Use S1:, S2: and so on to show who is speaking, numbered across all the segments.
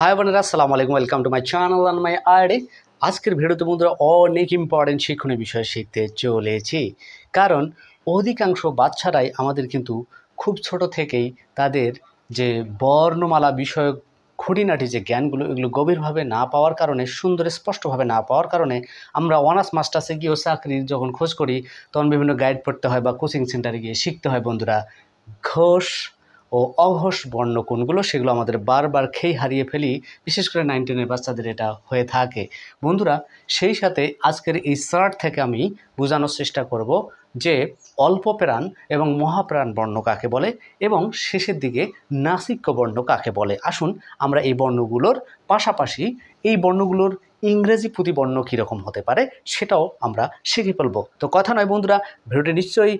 S1: High বোনেরা, আসসালামু আলাইকুম। Welcome to my channel and my ID. আজকের ভিডিওতে বন্ধুরা অনেক ইম্পর্টেন্ট শিক্ষণীয় বিষয় শিখতে চলেছি, কারণ অধিকাংশ বাচ্চারাই আমাদের কিন্তু খুব ছোট থেকেই তাদের যে বর্ণমালা বিষয়ক খুঁটিনাটি যে জ্ঞানগুলো এগুলো গভীরভাবে না পাওয়ার কারণে, সুন্দর স্পষ্টভাবে না পাওয়ার কারণে আমরা অনার্স মাস্টার্সে গিয়েও চাকরির যখন খোঁজ করি তখন বিভিন্ন গাইড পড়তে হয় বা কোচিং সেন্টারে গিয়ে শিখতে হয় বন্ধুরা। ঘোষ ও অঘোষ বর্ণ কোনগুলো সেগুলো আমাদের বারবার খেয়ে হারিয়ে ফেলি, বিশেষ করে 9-10 বাচ্চাদের এটা হয়ে থাকে বন্ধুরা। সেই সাথে আজকের এই চার্ট থেকে আমি বোঝানোর চেষ্টা করব যে অল্প প্রাণ এবং মহাপ্রাণ বর্ণ কাকে বলে এবং শেষের দিকে নাসিক্য বর্ণ কাকে বলে। আসুন আমরা এই বর্ণগুলোর পাশাপাশি এই বর্ণগুলোর ইংরেজি প্রতিবর্ণ কীরকম হতে পারে সেটাও আমরা শিখে ফেলবো। তো কথা নয় বন্ধুরা, ভিডিওটি নিশ্চয়ই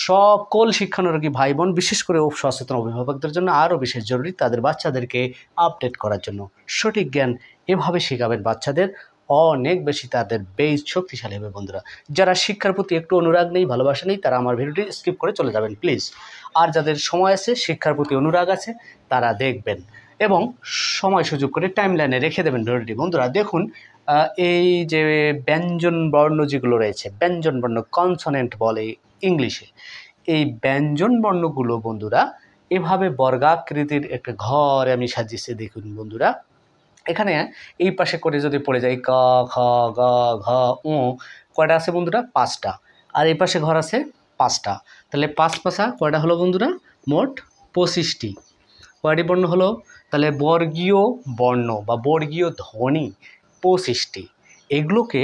S1: সকল শিক্ষানুরাগী ভাই বোন, বিশেষ করে সচেতন অভিভাবকদের জন্য আরও বিশেষ জরুরি, তাদের বাচ্চাদেরকে আপডেট করার জন্য। সঠিক জ্ঞান এভাবে শেখাবেন বাচ্চাদের, অনেক বেশি তাদের বেস শক্তিশালী হবে বন্ধুরা। যারা শিক্ষার প্রতি একটু অনুরাগ নেই, ভালোবাসা নেই, তারা আমার ভিডিওটি স্কিপ করে চলে যাবেন প্লিজ। আর যাদের সময় আছে, শিক্ষার প্রতি অনুরাগ আছে, তারা দেখবেন এবং সময় সুযোগ করে টাইম লাইনে রেখে দেবেন ভিডিওটি। বন্ধুরা দেখুন, এই যে ব্যঞ্জন বর্ণ যেগুলো রয়েছে, ব্যঞ্জন বর্ণ কনসোনেন্ট বলে ইংলিশে, এই ব্যঞ্জন বর্ণগুলো বন্ধুরা এভাবে বর্গাকৃতির একটা ঘর আমি সাজিয়েছি। দেখুন বন্ধুরা, এখানে এই পাশে করে যদি পড়ে যায় ক, খ, গ, ঘ, উ, কয়টা আছে বন্ধুরা? 5টা। আর এই পাশে ঘর আছে 5টা। তাহলে 5 পাশা কয়টা হলো বন্ধুরা? মোট 25টি। কয়টি বর্ণ হলো? তাহলে বর্গীয় বর্ণ বা বর্গীয় ধ্বনি 25টি। এগুলোকে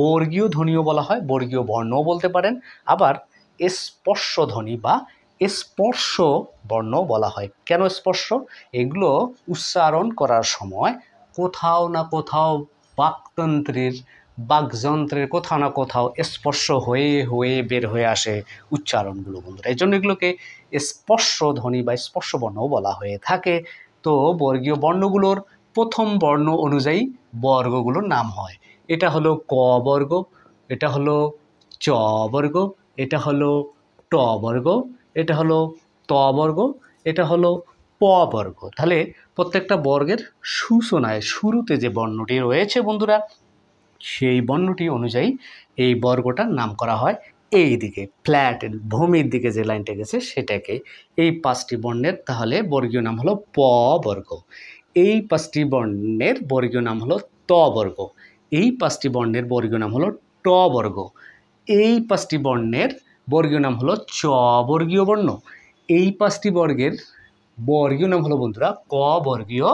S1: বর্গীয় ধ্বনিও বলা হয়, বর্গীয় বর্ণও বলতে পারেন, আবার স্পর্শ ধ্বনি বা স্পর্শ বর্ণ বলা হয়। কেন স্পর্শ? এগুলো উচ্চারণ করার সময় কোথাও না কোথাও বাকযন্ত্রের কোথাও না কোথাও স্পর্শ হয়ে হয়ে বের হয়ে আসে উচ্চারণগুলো বন্ধুরা। এই জন্য এগুলোকে স্পর্শ ধ্বনি বা স্পর্শ বর্ণও বলা হয়ে থাকে। তো বর্গীয় বর্ণগুলোর প্রথম বর্ণ অনুযায়ী বর্গগুলোর নাম হয়। এটা হলো ক বর্গ, এটা হলো চ বর্গ, এটা হলো ট বর্গ, এটা হলো ত বর্গ, এটা হলো প বর্গ। তাহলে প্রত্যেকটা বর্গের সূচনায় শুরুতে যে বর্ণটি রয়েছে বন্ধুরা, সেই বর্ণটি অনুযায়ী এই বর্গটার নাম করা হয়। এই দিকে ফ্ল্যাট ভূমির দিকে যে লাইনটা গেছে সেটাকে, এই 5টি বর্ণের তাহলে বর্গীয় নাম হলো প বর্গ। এই 5টি বর্ণের বর্গীয় নাম হলো ত বর্গ। এই 5টি বর্ণের বর্গীয় নাম হলো ট বর্গ। এই 5টি বর্ণের বর্গীয় নাম হলো চ বর্গীয় বর্ণ। এই 5টি বর্গের বর্গীয় নাম হলো বন্ধুরা ক বর্গীয়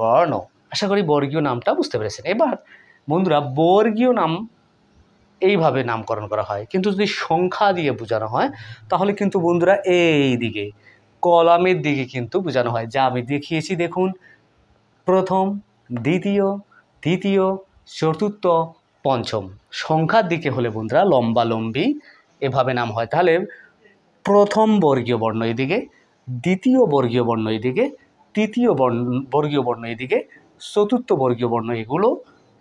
S1: বর্ণ। আশা করি বর্গীয় নামটা বুঝতে পেরেছেন। এবার বন্ধুরা বর্গীয় নাম এইভাবে নামকরণ করা হয়, কিন্তু যদি সংখ্যা দিয়ে বোঝানো হয় তাহলে কিন্তু বন্ধুরা এই দিকে কলামের দিকে কিন্তু বোঝানো হয়, যা আমি দেখিয়েছি। দেখুন, প্রথম, দ্বিতীয়, তৃতীয়, চতুর্থ, পঞ্চম। সংখ্যার দিকে হলে বন্ধুরা লম্বালম্বি এভাবে নাম হয়। তাহলে প্রথম বর্গীয় বর্ণ এদিকে, দ্বিতীয় বর্গীয় বর্ণ এদিকে, তৃতীয় বর্গীয় বর্ণ এদিকে, চতুর্থ বর্গীয় বর্ণ এগুলো,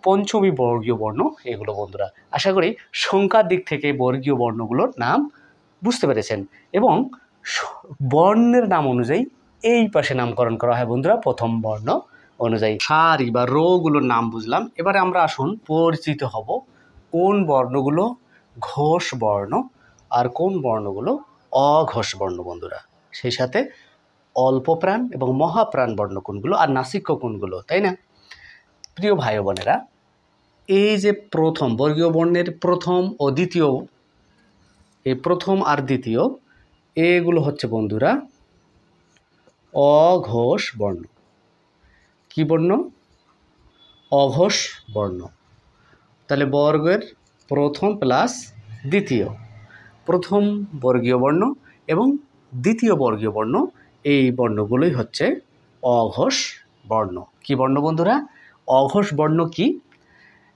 S1: পঞ্চমী বর্গীয় বর্ণ এগুলো বন্ধুরা। আশা করি সংখ্যার দিক থেকে বর্গীয় বর্ণগুলোর নাম বুঝতে পেরেছেন। এবং বর্ণের নাম অনুযায়ী এই পাশে নামকরণ করা হয় বন্ধুরা প্রথম বর্ণ অনুযায়ী। সারি বা রোগুলোর নাম বুঝলাম। এবারে আমরা আসুন পরিচিত হব কোন বর্ণগুলো ঘোষ বর্ণ আর কোন বর্ণগুলো অঘোষ বর্ণ বন্ধুরা। সেই সাথে অল্প প্রাণ এবং মহাপ্রাণ বর্ণ কোনগুলো আর নাসিক্য কোনগুলো, তাই না? প্রিয় ভাই বোনেরা, এই যে প্রথম বর্গীয় বর্ণের প্রথম ও দ্বিতীয়, এই প্রথম আর দ্বিতীয় এগুলো হচ্ছে বন্ধুরা অঘোষ বর্ণ। কি বর্ণ? অঘোষ বর্ণ। তাহলে বর্গের প্রথম প্লাস দ্বিতীয়, প্রথম বর্গীয় বর্ণ এবং দ্বিতীয় বর্গীয় বর্ণ, এই বর্ণগুলোই হচ্ছে অঘোষ বর্ণ। কি বর্ণ বন্ধুরা? অঘোষ বর্ণ কি?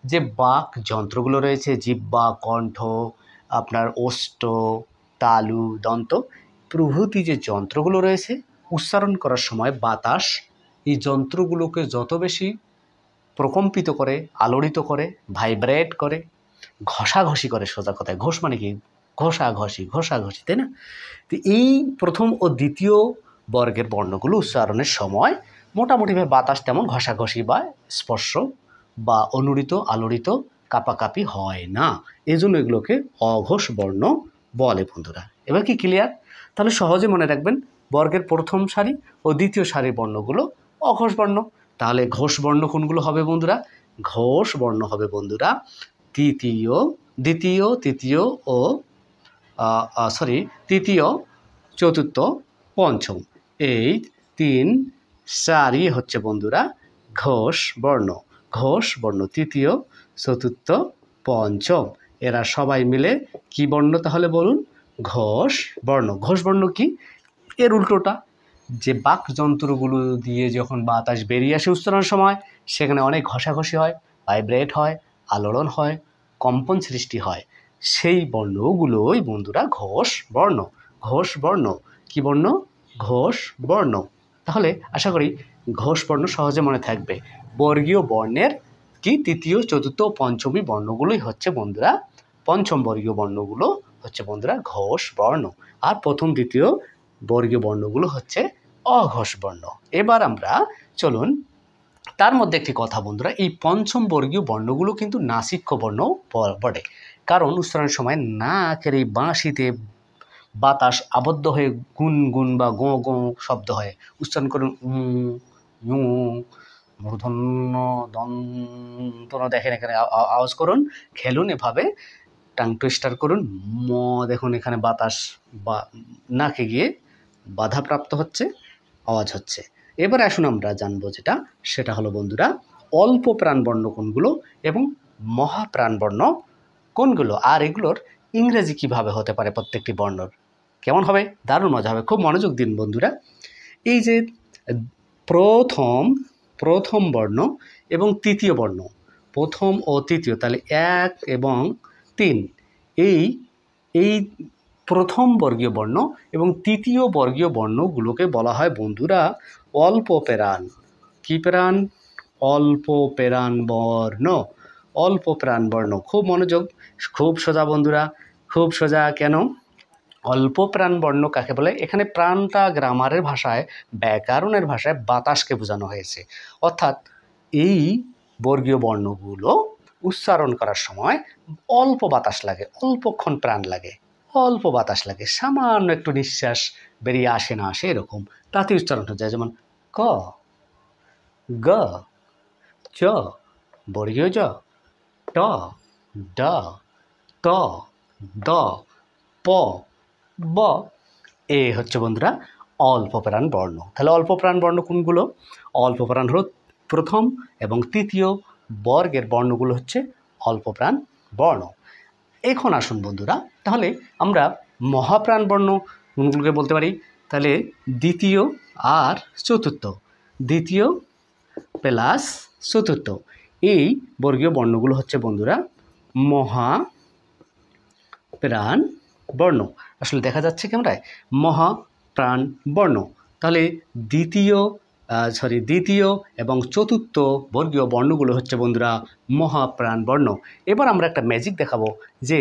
S1: যে বাক যন্ত্রগুলো রয়েছে, জিহ্বা, কণ্ঠ, আপনার ওষ্ঠ, তালু, দন্ত প্রভৃতি যে যন্ত্রগুলো রয়েছে, উচ্চারণ করার সময় বাতাস এই যন্ত্রগুলোকে যত বেশি প্রকম্পিত করে, আলোড়িত করে, ভাইব্রেট করে, ঘষাঘষি করে, সোজা কথায় ঘোষ মানে কি? ঘষাঘষি, তাই না? তো এই প্রথম ও দ্বিতীয় বর্গের বর্ণগুলো উচ্চারণের সময় মোটামুটিভাবে বাতাস তেমন ঘষাঘষি বা স্পর্শ বা অনুরিত আলোড়িত কাপাকাপি হয় না, এই জন্য এগুলোকে অঘোষ বর্ণ বলে বন্ধুরা। এবার কি ক্লিয়ার? তাহলে সহজে মনে রাখবেন বর্গের প্রথম সারি ও দ্বিতীয় সারির বর্ণগুলো অঘোষ বর্ণ। তাহলে ঘোষ বর্ণ কোনগুলো হবে বন্ধুরা? ঘোষ বর্ণ হবে বন্ধুরা তৃতীয়, দ্বিতীয়, তৃতীয় ও তৃতীয়, চতুর্থ, পঞ্চম, এই 3 সারি হচ্ছে বন্ধুরা ঘোষ বর্ণ। ঘোষ বর্ণ তৃতীয়, চতুর্থ, পঞ্চম, এরা সবাই মিলে কি বর্ণ তাহলে বলুন? ঘোষ বর্ণ। ঘোষ বর্ণ কি? এর উল্টোটা, যে বাকযন্ত্রগুলো দিয়ে যখন বাতাস বেরিয়ে আসে উচ্চারণের সময় সেখানে অনেক ঘষাঘষি হয়, ভাইব্রেট হয়, আলোড়ন হয়, কম্পন সৃষ্টি হয়, সেই বর্ণগুলোই বন্ধুরা ঘোষ বর্ণ। ঘোষ বর্ণ কি বর্ণ? ঘোষ বর্ণ। তাহলে আশা করি ঘোষ বর্ণ সহজে মনে থাকবে। বর্গীয় বর্ণের কি তৃতীয়, চতুর্থ, পঞ্চমী বর্ণগুলোই হচ্ছে বন্ধুরা, পঞ্চম বর্গীয় বর্ণগুলো হচ্ছে বন্ধুরা ঘোষ বর্ণ, আর প্রথম দ্বিতীয় বর্গীয় বর্ণগুলো হচ্ছে অঘোষ বর্ণ। এবার আমরা চলুন তার মধ্যে একটি কথা বন্ধুরা, এই পঞ্চম বর্গীয় বর্ণগুলো কিন্তু নাসিক্য বর্ণ পড়ে, কারণ উচ্চারণের সময় নাকের এই বাঁশিতে বাতাস আবদ্ধ হয়ে গুন গুন বা গো গো শব্দ হয়। উচ্চারণ করুন উ, মূর্ধন্য দন্ত, দেখেন এখানে আওয়াজ করুন, খেলুন এভাবে, টাং টুইস্টার করুন, ম, দেখুন এখানে বাতাস বা নাকে গিয়ে বাধাপ্রাপ্ত হচ্ছে, আওয়াজ হচ্ছে। এবার আসুন আমরা জানবো সেটা হলো বন্ধুরা অল্প প্রাণবর্ণ কোনগুলো এবং মহাপ্রাণবর্ণ কোনগুলো, আর এগুলোর ইংরেজি কিভাবে হতে পারে প্রত্যেকটি বর্ণর। কেমন হবে? দারুণ মজা হবে, খুব মনোযোগ দিন বন্ধুরা। এই যে প্রথম বর্ণ এবং তৃতীয় বর্ণ, প্রথম ও তৃতীয়, তাহলে 1 এবং 3, এই প্রথম বর্গীয় বর্ণ এবং তৃতীয় বর্গীয় বর্ণগুলোকে বলা হয় বন্ধুরা অল্প প্রাণ। কি প্রাণ? অল্প প্রাণ বর্ণ। অল্প প্রাণ বর্ণ, খুব মনোযোগ, খুব সোজা বন্ধুরা, খুব সোজা। কেন অল্প প্রাণ বর্ণ কাকে বলে? এখানে প্রাণটা গ্রামারের ভাষায়, ব্যাকরণের ভাষায় বাতাসকে বোঝানো হয়েছে, অর্থাৎ এই বর্গীয় বর্ণগুলো উচ্চারণ করার সময় অল্প বাতাস লাগে, অল্পক্ষণ প্রাণ লাগে, অল্প বাতাস লাগে, সামান্য একটু নিঃশ্বাস বেরিয়ে আসে না আসে এরকম, তাতে উচ্চারণ হয়ে যায়। যেমন ক, গ, চ, বর্গীয় জ, ট, ড, ত, দ, প, ব, এ হচ্ছে বন্ধুরা অল্প প্রাণ বর্ণ। তাহলে অল্প প্রাণ বর্ণ কোনগুলো? অল্প প্রাণ হলো প্রথম এবং তৃতীয় বর্গের বর্ণগুলো হচ্ছে অল্প প্রাণ বর্ণ। এখন আসুন বন্ধুরা, তাহলে আমরা মহাপ্রাণ বর্ণ কোনগুলোকে বলতে পারি? তাহলে দ্বিতীয় আর চতুর্থ, দ্বিতীয় প্লাস চতুর্থ, এই বর্গীয় বর্ণগুলো হচ্ছে বন্ধুরা মহাপ্রাণ বর্ণ। আসলে দেখা যাচ্ছে ক্যামেরায় মহাপ্রাণ বর্ণ। তাহলে দ্বিতীয় এবং চতুর্থ বর্গীয় বর্ণগুলো হচ্ছে বন্ধুরা মহাপ্রাণ বর্ণ। এবার আমরা একটা ম্যাজিক দেখাবো যে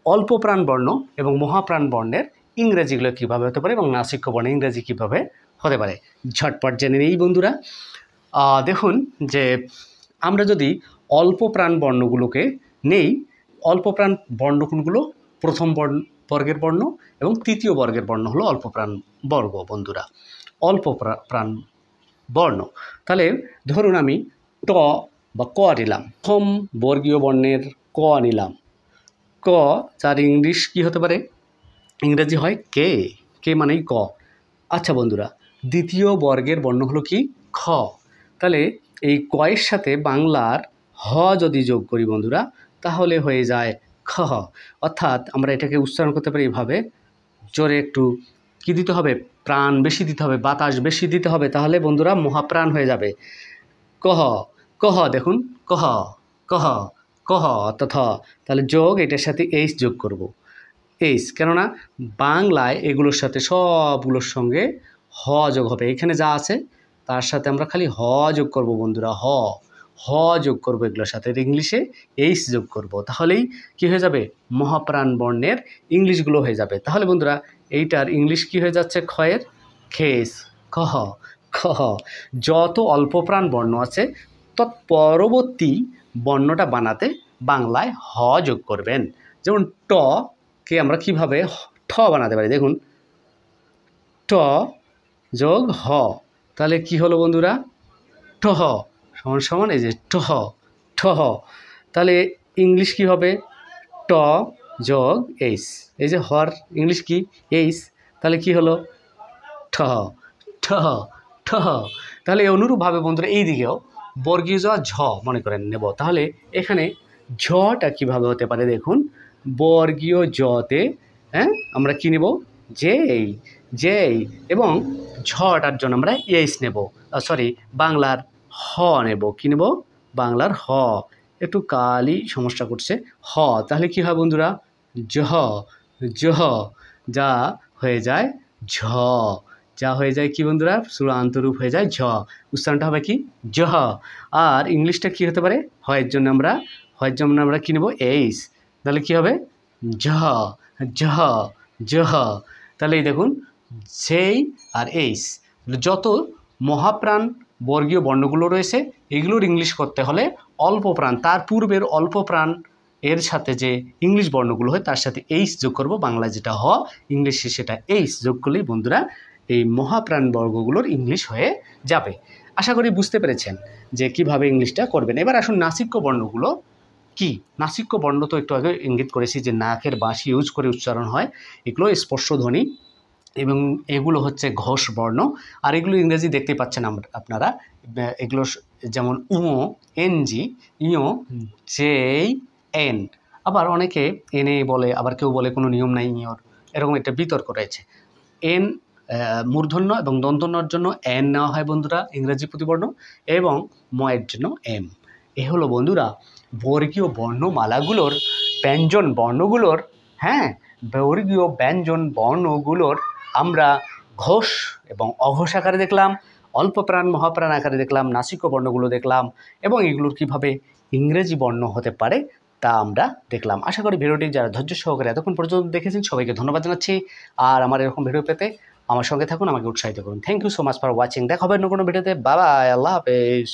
S1: অল্প প্রাণ বর্ণ এবং মহাপ্রাণ বর্ণের ইংরেজিগুলো কীভাবে হতে পারে এবং নাসিক্য বর্ণের ইংরেজি কীভাবে হতে পারে, ঝটপট জেনে নেই বন্ধুরা। দেখুন যে আমরা যদি অল্প প্রাণ বর্ণগুলোকে নেই, অল্প প্রাণ বর্ণ কোনগুলো? প্রথম বর্গের বর্ণ এবং তৃতীয় বর্গের বর্ণ হলো অল্প প্রাণ বর্গ বন্ধুরা, অল্প প্রাণ বর্ণ। তাহলে ধরুন আমি ট বা ক নিলাম, প্রথম বর্গীয় বর্ণের ক নিলাম, ক, যার ইংলিশ কি হতে পারে? ইংরেজি হয় কে, কে মানেই ক। আচ্ছা বন্ধুরা, দ্বিতীয় বর্গের বর্ণ হলো কি? খ। তাহলে এই কয়ের সাথে বাংলার হ যদি যোগ করি বন্ধুরা, তাহলে হয়ে যায় খ। অর্থাৎ আমরা এটাকে উচ্চারণ করতে পারি এভাবে, জোরে একটু কি দিতে হবে? প্রাণ বেশি দিতে হবে, বাতাস বেশি দিতে হবে, তাহলে বন্ধুরা মহাপ্রাণ হয়ে যাবে। কহ, কহ, দেখুন কহ, কহ, কহ, অর্থাৎ তাহলে যোগ, এটার সাথে এইচ যোগ করব, এইচ, কেননা বাংলায় এগুলোর সাথে সবগুলোর সঙ্গে হ যোগ হবে, এখানে যা আছে তার সাথে আমরা খালি হ যোগ করব বন্ধুরা, হ যোগ করব এগুলোর সাথে, ইংলিশে এইচ যোগ করব, তাহলেই কি হয়ে যাবে? মহাপ্রাণ বর্ণের ইংলিশগুলো হয়ে যাবে। তাহলে বন্ধুরা এইটার ইংলিশ কি হয়ে যাচ্ছে? খয়ের খেস, কহ, খ, যত অল্পপ্রাণ বর্ণ আছে তৎপরবর্তী বর্ণটা বানাতে বাংলায় হ যোগ করবেন। যেমন ট কে আমরা কিভাবে ঠ বানাতে পারি, দেখুন ট যোগ হ, তাহলে কি হলো বন্ধুরা, টহ সমান সমান এই যে টহ ঠহ। তাহলে ইংলিশ কি হবে, ট যোগ এইস, এই যে হর ইংলিশ কি এইস, তাহলে কি হলো ঠহ ঠহ ঠহ। তাহলে অনুরূপভাবে বন্ধুরা এই দিকেও বর্গীয় জ ঝ মনে করেন নেব, তাহলে এখানে ঝটা কিভাবে হতে পারে, দেখুন বর্গীয় জতে আমরা কি নেব, যেই যেই, এবং ঝটার জন্য আমরা এইস নেব, সরি বাংলার হ নেব, কি নেব বাংলার হ, একটু কালই সমস্যা করছে হ, তাহলে কি হয় বন্ধুরা জহ জহ, যা হয়ে যায় ঝ, যা হয়ে যায় কি বন্ধুরা চূড়ান্ত রূপ হয়ে যায় ঝ, উচ্চারণটা হবে কি জহ। আর ইংলিশটা কি হতে পারে, হয়ের জন্য আমরা কি নেব এইস, তাহলে কি হবে জহ জহ জহ। তাহলে এই দেখুন সেই আর এইস, যত মহাপ্রাণ বর্গীয় বর্ণগুলো রয়েছে এগুলোর ইংলিশ করতে হলে অল্প প্রাণ, তার পূর্বের অল্প প্রাণ এর সাথে যে ইংলিশ বর্ণগুলো হয় তার সাথে এইস যোগ করব, বাংলায় যেটা হ ইংলিশে সেটা এইস যোগ করলেই বন্ধুরা এই মহাপ্রাণ বর্গগুলোর ইংলিশ হয়ে যাবে। আশা করি বুঝতে পেরেছেন যে কিভাবে ইংলিশটা করবেন। এবার আসুন নাসিক্য বর্ণগুলো কি। নাসিক্য বর্ণ তো একটু আগে ইঙ্গিত করেছি যে নাকের বাঁশি ইউজ করে উচ্চারণ হয়, এগুলো স্পর্শধ্বনি এবং এগুলো হচ্ছে ঘোষ বর্ণ। আর এগুলো ইংরেজি দেখতে পাচ্ছেন আপনারা, এগুলো যেমন উঁ এনজি, ইঁ জেই এন, আবার অনেকে এনে বলে, আবার কেউ বলে কোনো নিয়ম নাই ইঁর, এরকম একটা বিতর্ক রয়েছে। এন মূর্ধন্য এবং দন্তন্যর জন্য এন নেওয়া হয় বন্ধুরা ইংরেজি প্রতিবর্ণ, এবং ময়ের জন্য এম। এ হলো বন্ধুরা বর্গীয় বর্ণমালাগুলোর ব্যঞ্জন বর্ণগুলোর, বর্গীয় ব্যঞ্জন বর্ণগুলোর আমরা ঘোষ এবং অঘোষ আকারে দেখলাম, অল্প প্রাণ মহাপ্রাণ আকারে দেখলাম, নাসিক্য বর্ণগুলো দেখলাম, এবং এগুলোর কিভাবে ইংরেজি বর্ণ হতে পারে তা আমরা দেখলাম। আশা করি ভিডিওটি যারা ধৈর্য সহকারে এতক্ষণ পর্যন্ত দেখেছেন সবাইকে ধন্যবাদ জানাচ্ছি। আর আমার এরকম ভিডিও পেতে আমার সঙ্গে থাকুন, আমাকে উৎসাহিত করুন। Thank you so much for watching. দেখা হবে অন্য কোনো ভিডিওতে। বাই বাই, আল্লাহ হাফেজ।